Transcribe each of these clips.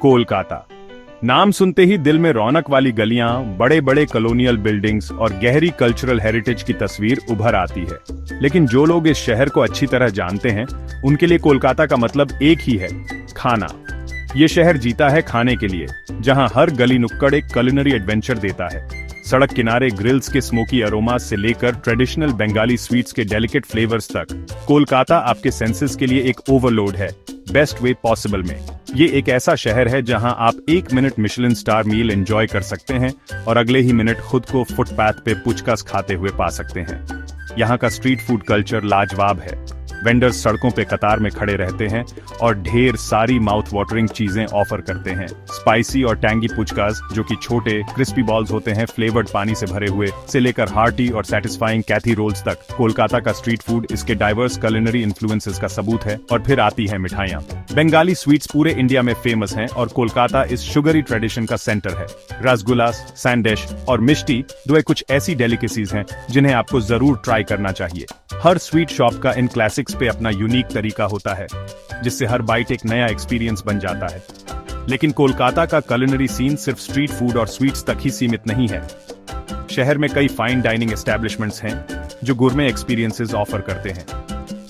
कोलकाता। नाम सुनते ही दिल में रौनक वाली गलियां, बड़े बड़े कॉलोनियल बिल्डिंग्स और गहरी कल्चरल हेरिटेज की तस्वीर उभर आती है। लेकिन जो लोग इस शहर को अच्छी तरह जानते हैं, उनके लिए कोलकाता का मतलब एक ही है, खाना। ये शहर जीता है खाने के लिए, जहां हर गली नुक्कड़ एक कुलिनरी एडवेंचर देता है। सड़क किनारे ग्रिल्स के स्मोकी अरोमास से लेकर ट्रेडिशनल बंगाली स्वीट्स के डेलिकेट फ्लेवर्स तक, कोलकाता आपके सेंसेस के लिए एक ओवरलोड है, बेस्ट वे पॉसिबल में। ये एक ऐसा शहर है जहां आप 1 मिनट मिशेलिन स्टार मील एंजॉय कर सकते हैं और अगले ही मिनट खुद को फुटपाथ पे पुचकास खाते हुए पा सकते हैं। यहाँ का स्ट्रीट फूड कल्चर लाजवाब है। वेंडर्स सड़कों पे कतार में खड़े रहते हैं और ढेर सारी माउथ वाटरिंग चीजें ऑफर करते हैं। स्पाइसी और टैंगी पुचकास, जो कि छोटे क्रिस्पी बॉल्स होते हैं फ्लेवर्ड पानी से भरे हुए, से लेकर हार्टी और सैटिस्फाइंग कैथी रोल्स तक, कोलकाता का स्ट्रीट फूड इसके डाइवर्स कुलिनरी इन्फ्लुएंसेस का सबूत है। और फिर आती है मिठाइयाँ। बंगाली स्वीट्स पूरे इंडिया में फेमस हैं और कोलकाता इस शुगरी ट्रेडिशन का सेंटर है। रसगुल्ला, सैंडेश और मिष्टी दो कुछ ऐसी डेलिकेसीज हैं जिन्हें आपको जरूर ट्राई करना चाहिए। हर स्वीट शॉप का इन क्लासिक्स पे अपना यूनिक तरीका होता है, जिससे हर बाइट एक नया एक्सपीरियंस बन जाता है। लेकिन कोलकाता का कुलिनरी सीन सिर्फ स्ट्रीट फूड और स्वीट्स तक ही सीमित नहीं है। शहर में कई फाइन डाइनिंग एस्टेब्लिशमेंट्स हैं जो गुरमे एक्सपीरियंसेस ऑफर करते हैं।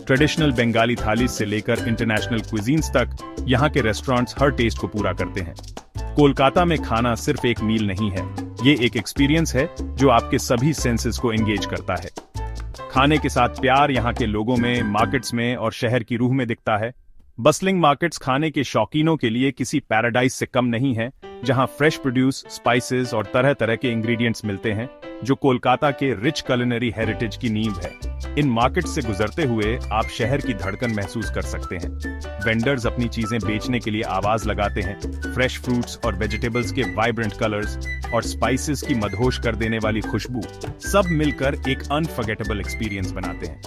ट्रेडिशनल बंगाली थाली से लेकर इंटरनेशनल क्विजीन्स तक, यहाँ के रेस्टोरेंट्स हर टेस्ट को पूरा करते हैं। कोलकाता में खाना सिर्फ एक मील नहीं है, ये एक एक्सपीरियंस है जो आपके सभी सेंसेस को एंगेज करता है। खाने के साथ प्यार यहाँ के लोगों में, मार्केट्स में और शहर की रूह में दिखता है। बस्लिंग मार्केट्स खाने के शौकीनों के लिए किसी पैराडाइज से कम नहीं है, जहाँ फ्रेश प्रोड्यूस, स्पाइसेस और तरह तरह के इंग्रेडिएंट्स मिलते हैं, जो कोलकाता के रिच कुलिनरी हेरिटेज की नींव है। इन मार्केट्स से गुजरते हुए आप शहर की धड़कन महसूस कर सकते हैं। वेंडर्स अपनी चीजें बेचने के लिए आवाज लगाते हैं। फ्रेश फ्रूट्स और वेजिटेबल्स के वाइब्रेंट कलर्स और स्पाइसेस की मदहोश कर देने वाली खुशबू, सब मिलकर एक अनफॉरगेटेबल एक्सपीरियंस बनाते हैं।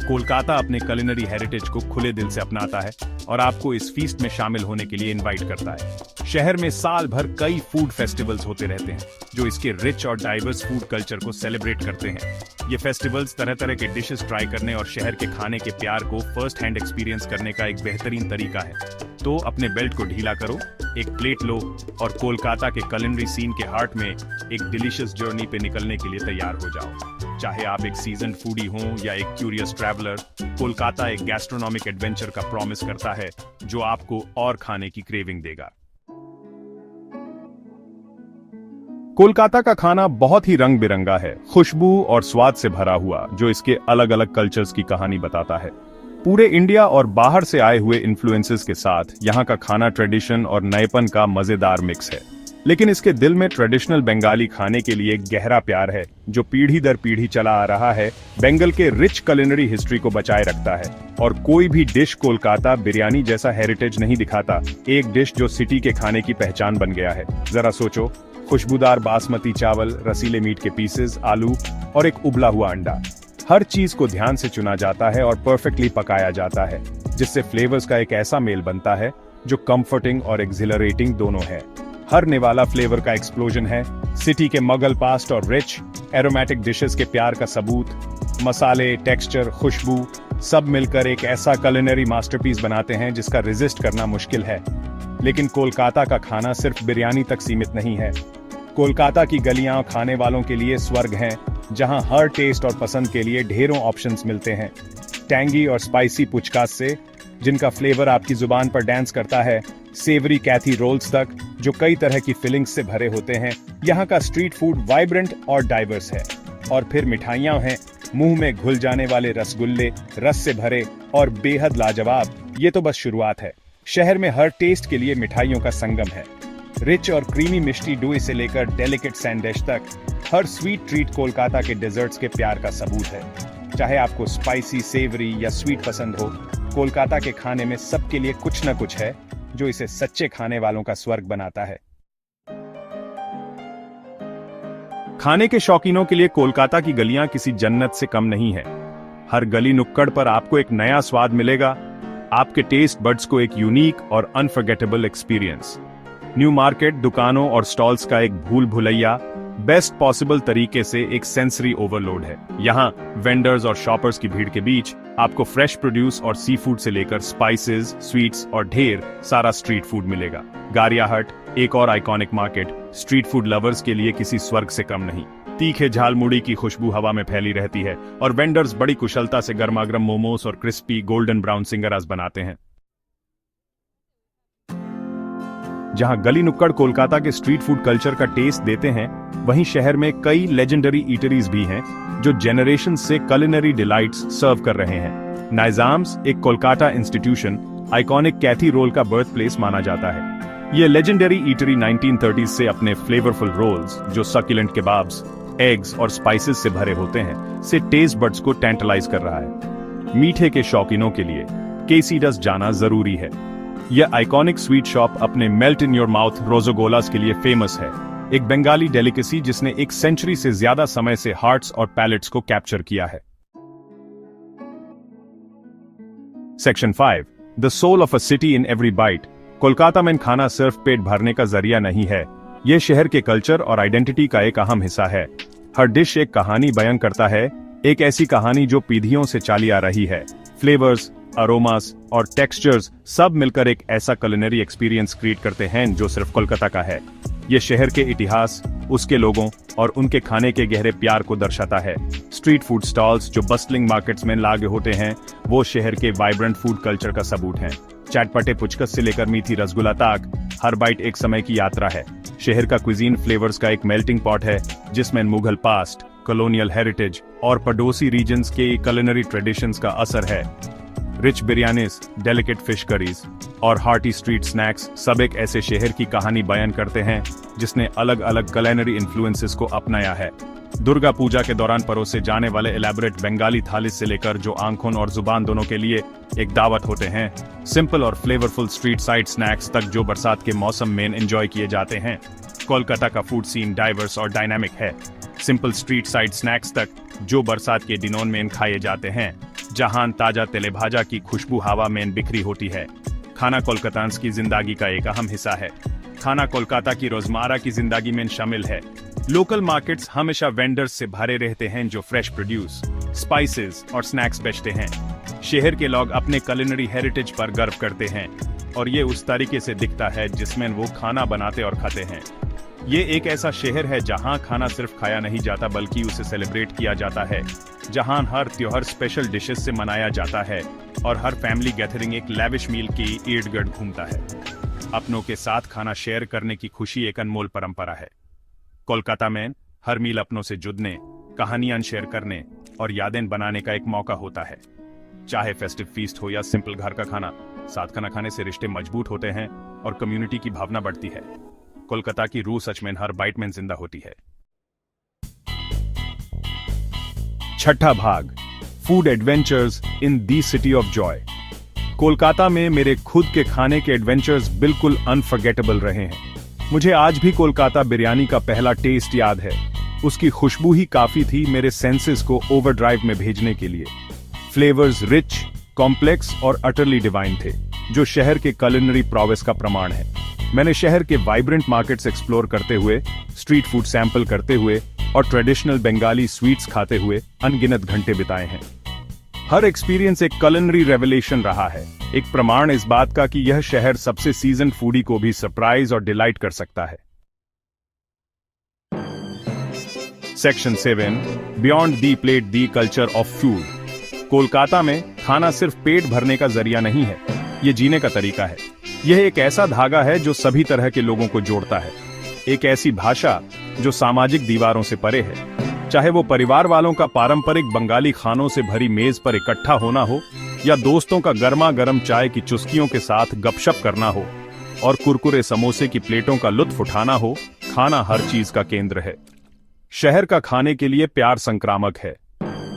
कोलकाता अपने कुलिनरी हेरिटेज को खुले दिल से अपनाता है और आपको इस फीस्ट में शामिल होने के लिए इनवाइट करता है। शहर में साल भर कई फूड फेस्टिवल्स होते रहते हैं, जो इसके रिच और डाइवर्स फूड कल्चर को सेलिब्रेट करते हैं। ये फेस्टिवल्स तरह तरह के डिशेस ट्राई करने और शहर के खाने के प्यार को फर्स्ट हैंड एक्सपीरियंस करने का एक बेहतरीन तरीका है। तो अपने बेल्ट को ढीला करो, एक प्लेट लो और कोलकाता के कुलिनरी सीन के हार्ट में एक डिलीशियस जर्नी पे निकलने के लिए तैयार हो जाओ। चाहे आप एक सीजन्ड फूडी हों या एक क्यूरियस ट्रैवलर, कोलकाता एक गैस्ट्रोनॉमिक एडवेंचर का प्रॉमिस करता है जो आपको और खाने की क्रेविंग देगा। कोलकाता का खाना बहुत ही रंग बिरंगा है, खुशबू और स्वाद से भरा हुआ, जो इसके अलग अलग कल्चर्स की कहानी बताता है। पूरे इंडिया और बाहर से आए हुए इन्फ्लुएंसेस के साथ यहाँ का खाना ट्रेडिशन और नएपन का मजेदार मिक्स है। लेकिन इसके दिल में ट्रेडिशनल बंगाली खाने के लिए गहरा प्यार है, जो पीढ़ी दर पीढ़ी चला आ रहा है। बंगाल के रिच कुलिनरी हिस्ट्री को बचाए रखता है और कोई भी डिश कोलकाता बिरयानी जैसा हेरिटेज नहीं दिखाता। एक डिश जो सिटी के खाने की पहचान बन गया है। जरा सोचो, खुशबूदार बासमती चावल, रसीले मीट के पीसेस, आलू और एक उबला हुआ अंडा। हर चीज को ध्यान से चुना जाता है और परफेक्टली पकाया जाता है, जिससे फ्लेवर्स का एक ऐसा मेल बनता है जो कंफर्टिंग और एक्सिलरेटिंग दोनों है। हर निवाला फ्लेवर का एक्सप्लोजन है। सिटी के मगल पास्ट और रिच एरोमेटिक डिशेस के प्यार का सबूत। मसाले, टेक्सचर, खुशबू सब मिलकर एक ऐसा कुलिनरी मास्टरपीस बनाते हैं जिसका रेजिस्ट करना मुश्किल है। लेकिन कोलकाता का खाना सिर्फ बिरयानी तक सीमित नहीं है। कोलकाता की गलियां खाने वालों के लिए स्वर्ग हैं, जहां हर टेस्ट और पसंद के लिए ढेरों ऑप्शंस मिलते हैं। टैंगी और स्पाइसी पुचकास से, जिनका फ्लेवर आपकी जुबान पर डांस करता है, सेवरी कैथी रोल्स तक, जो कई तरह की फिलिंग्स से भरे होते हैं। यहाँ का स्ट्रीट फूड वाइब्रेंट और डाइवर्स है। और फिर मिठाइयाँ हैं, मुंह में घुल जाने वाले रसगुल्ले, रस से भरे और बेहद लाजवाब। ये तो बस शुरुआत है। शहर में हर टेस्ट के लिए मिठाइयों का संगम है। रिच और क्रीमी मिष्टी डोई से लेकर डेलिकेट सैंडेश तक, हर स्वीट ट्रीट कोलकाता के डेजर्ट्स के प्यार का सबूत है। चाहे आपको स्पाइसी, सेवरी या स्वीट पसंद हो, कोलकाता के खाने में सबके लिए कुछ न कुछ है, जो इसे सच्चे खाने वालों का स्वर्ग बनाता है। खाने के शौकीनों के लिए कोलकाता की गलियां किसी जन्नत से कम नहीं है। हर गली नुक्कड़ पर आपको एक नया स्वाद मिलेगा, आपके टेस्ट बड्स को एक यूनिक और अनफॉरगेटेबल एक्सपीरियंस। न्यू मार्केट दुकानों और स्टॉल्स का एक भूल भुलैया, बेस्ट पॉसिबल तरीके से एक सेंसरी ओवरलोड है। यहाँ वेंडर्स और शॉपर्स की भीड़ के बीच आपको फ्रेश प्रोड्यूस और सी फूड से लेकर स्पाइसेस, स्वीट्स और ढेर सारा स्ट्रीट फूड मिलेगा। गारियाहट, एक और iconic market, street food lovers के लिए किसी स्वर्ग से कम नहीं। तीखे झालमुड़ी की खुशबू हवा में फैली रहती है और वेंडर्स बड़ी कुशलता से गर्मागर्म मोमोस और क्रिस्पी गोल्डन ब्राउन सिंगरास बनाते हैं। जहां गली नुक्कड़ कोलकाता के स्ट्रीट फूड कल्चर का टेस्ट देते हैं, वहीं शहर में कई लेजेंडरी ईटरीज भी हैं जो जनरेशन से कुलिनरी डिलाइट्स सर्व कर रहे हैं। नाइजाम्स, एक कोलकाता इंस्टीट्यूशन, आइकॉनिक कैथी रोल का बर्थ प्लेस माना जाता है। ये लेजेंडरी ईटरी 1930s से अपने फ्लेवरफुल रोल्स, जो सक्यूलेंट केबाब्स, एग्स और स्पाइसेस से भरे होते हैं, से टेस्ट बड्स को टेंटलाइज कर रहा है। मीठे के शौकीनों के लिए केसीडस जाना जरूरी है। यह आइकॉनिक स्वीट शॉप अपने मेल्ट इन योर माउथ रोजोगोलास के लिए फेमस है, एक बंगाली डेलिकेसी जिसने एक सेंचुरी से ज्यादा समय से हार्ट्स और पैलेट्स को कैप्चर किया है। Section 5, the soul of a city in every bite. Kolkata में खाना सिर्फ पेट भरने का जरिया नहीं है, यह शहर के कल्चर और आइडेंटिटी का एक अहम हिस्सा है। हर डिश एक कहानी बयां करता है, एक ऐसी कहानी जो पीढ़ियों से चली आ रही है। फ्लेवर्स, अरोमास और टेक्सचर्स सब मिलकर एक ऐसा कुलिनरी एक्सपीरियंस क्रिएट करते हैं जो सिर्फ कोलकाता का है। यह शहर के इतिहास, उसके लोगों और उनके खाने के गहरे प्यार को दर्शाता है। स्ट्रीट फूड स्टॉल्स जो बस्टलिंग मार्केट्स में लागे होते हैं, वो शहर के वाइब्रेंट फूड कल्चर का सबूत हैं। चटपटे पुचकस से लेकर मीठी रसगुल्ला तक, हर बाइट एक समय की यात्रा है। शहर का क्विजीन फ्लेवर्स का एक मेल्टिंग पॉट है, जिसमें मुगल पास्ट, कॉलोनियल हेरिटेज और पड़ोसी रीजन्स के कुलिनरी ट्रेडिशंस का असर है। Rich biryanis, delicate fish curries और हार्टी स्ट्रीट स्नैक्स सब एक ऐसे शहर की कहानी बयान करते हैं जिसने अलग अलग कुलिनरी इन्फ्लुएंसेस को अपनाया है। दुर्गा पूजा के दौरान परोसे जाने वाले एलैबोरेट बंगाली थाली से लेकर जो आंखों और जुबान दोनों के लिए एक दावत होते हैं, सिंपल और फ्लेवरफुल स्ट्रीट साइड स्नैक्स तक जो बरसात के मौसम में एंजॉय किए जाते हैं। कोलकाता का फूड सीन डाइवर्स और डायनामिक है। सिंपल स्ट्रीट साइड स्नैक्स तक जो बरसात के दिनों में खाए जाते हैं, जहां ताजा तेले भाजा की खुशबू हवा में बिखरी होती है। खाना कोलकातांस की जिंदगी का एक अहम हिस्सा है। खाना कोलकाता की रोजमर्रा की जिंदगी में शामिल है। लोकल मार्केट्स हमेशा वेंडर्स से भरे रहते हैं जो फ्रेश प्रोड्यूस, स्पाइसेस और स्नैक्स बेचते हैं। शहर के लोग अपने कुलिनरी हेरिटेज पर गर्व करते हैं और ये उस तरीके से दिखता है जिसमें वो खाना बनाते और खाते हैं। ये एक ऐसा शहर है जहां खाना सिर्फ खाया नहीं जाता बल्कि उसे सेलिब्रेट किया जाता है, जहां हर त्योहार स्पेशल डिशेस से मनाया जाता है और हर फैमिली गैदरिंग एक लैविश मील की इर्द गिर्द घूमता है। अपनों के साथ खाना शेयर करने की खुशी एक अनमोल परंपरा है। कोलकाता में हर मील अपनों से जुड़ने, कहानियां शेयर करने और यादें बनाने का एक मौका होता है। चाहे फेस्टिव फीस्ट हो या सिंपल घर का खाना, साथ खाना खाने से रिश्ते मजबूत होते हैं और कम्युनिटी की भावना बढ़ती है। कोलकाता की रूह सच में हर बाइट में जिंदा होती है। छठा भाग, food adventures in the city of Joy. Kolkata में मेरे खुद के खाने के एडवेंचर्स बिल्कुल अनफॉरगेटेबल रहे हैं। मुझे आज भी कोलकाता बिरयानी का पहला टेस्ट याद है। उसकी खुशबू ही काफी थी मेरे सेंसेस को ओवरड्राइव में भेजने के लिए। फ्लेवर्स रिच, कॉम्प्लेक्स और अटरली डिवाइन थे, जो शहर के कुलिनरी प्रोवेस का प्रमाण है। मैंने शहर के वाइब्रेंट मार्केट्स एक्सप्लोर करते हुए, स्ट्रीट फूड सैंपल करते हुए और ट्रेडिशनल बंगाली स्वीट्स खाते हुए अनगिनत घंटे बिताए हैं। हर एक्सपीरियंस एक कुलिनरी रेवलेशन रहा है, एक प्रमाण इस बात का कि यह शहर सबसे सीजन फूडी को भी सरप्राइज और डिलाइट कर सकता है। Section 7, beyond the plate the culture of food. Kolkata में खाना सिर्फ पेट भरने का जरिया नहीं है, ये जीने का तरीका है। यह एक ऐसा धागा है जो सभी तरह के लोगों को जोड़ता है, एक ऐसी भाषा जो सामाजिक दीवारों से परे है। चाहे वो परिवार वालों का पारंपरिक बंगाली खानों से भरी मेज पर इकट्ठा होना हो या दोस्तों का गर्मा गर्म चाय की चुस्कियों के साथ गपशप करना हो और कुरकुरे समोसे की प्लेटों का लुत्फ उठाना हो, खाना हर चीज का केंद्र है। शहर का खाने के लिए प्यार संक्रामक है।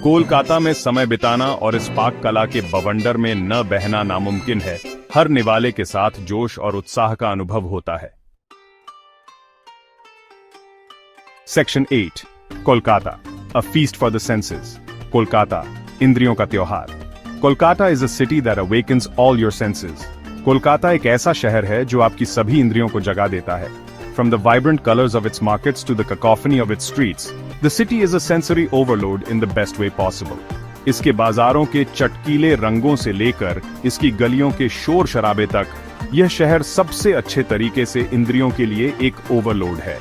कोलकाता में समय बिताना और इस पाक कला के बवंडर में न बहना नामुमकिन है। हर निवाले के साथ जोश और उत्साह का अनुभव होता है। Section 8, Kolkata, a feast for the senses. Kolkata, इंद्रियों का त्योहार। Kolkata is a city that awakens all your senses. Kolkata एक ऐसा शहर है जो आपकी सभी इंद्रियों को जगा देता है। From the vibrant colors of its markets to the cacophony of its streets, the city is a sensory overload in the best way possible. इसके बाजारों के चटकीले रंगों से लेकर इसकी गलियों के शोर शराबे तक यह शहर सबसे अच्छे तरीके से इंद्रियों के लिए एक ओवरलोड है।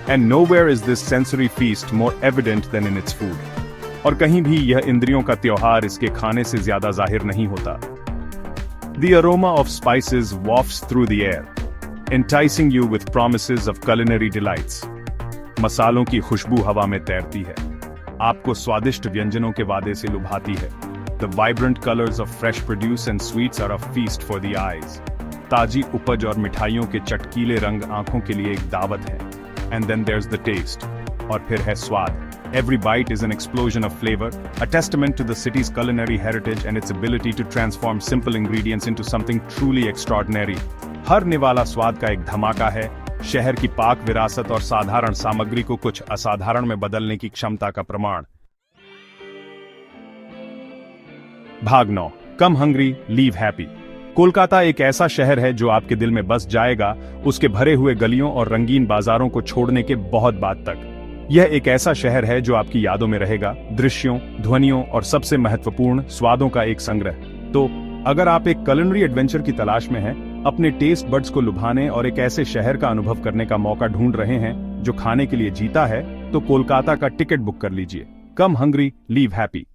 And nowhere is this sensory feast more evident than in its food. और कहीं भी यह इंद्रियों का त्योहार इसके खाने से ज्यादा जाहिर नहीं होता। The aroma of spices wafts through the air, enticing you with promises of culinary delights. मसालों की खुशबू हवा में तैरती है, आपको स्वादिष्ट व्यंजनों के वादे से लुभाती है। The vibrant colors of fresh produce and sweets are a feast for the eyes. ताजी उपज और मिठाइयों के चटकीले रंग आंखों के लिए एक दावत है। And then there's the taste. और फिर है स्वाद। Every bite is an explosion of flavor, a testament to the city's culinary heritage and its ability to transform simple ingredients into something truly extraordinary. हर निवाला स्वाद का एक धमाका है, शहर की पाक विरासत और साधारण सामग्री को कुछ असाधारण में बदलने की क्षमता का प्रमाण। भाग 9, कम हंग्री, लीव हैप्पी। कोलकाता एक ऐसा शहर है जो आपके दिल में बस जाएगा, उसके भरे हुए गलियों और रंगीन बाजारों को छोड़ने के बहुत बाद तक। यह एक ऐसा शहर है जो आपकी यादों में रहेगा, दृश्यों, ध्वनियों और सबसे महत्वपूर्ण स्वादों का एक संग्रह। तो अगर आप एक कुलिनरी एडवेंचर की तलाश में हैं, अपने टेस्ट बड्स को लुभाने और एक ऐसे शहर का अनुभव करने का मौका ढूंढ रहे हैं जो खाने के लिए जीता है, तो कोलकाता का टिकट बुक कर लीजिए। कम हंग्री, लीव हैप्पी।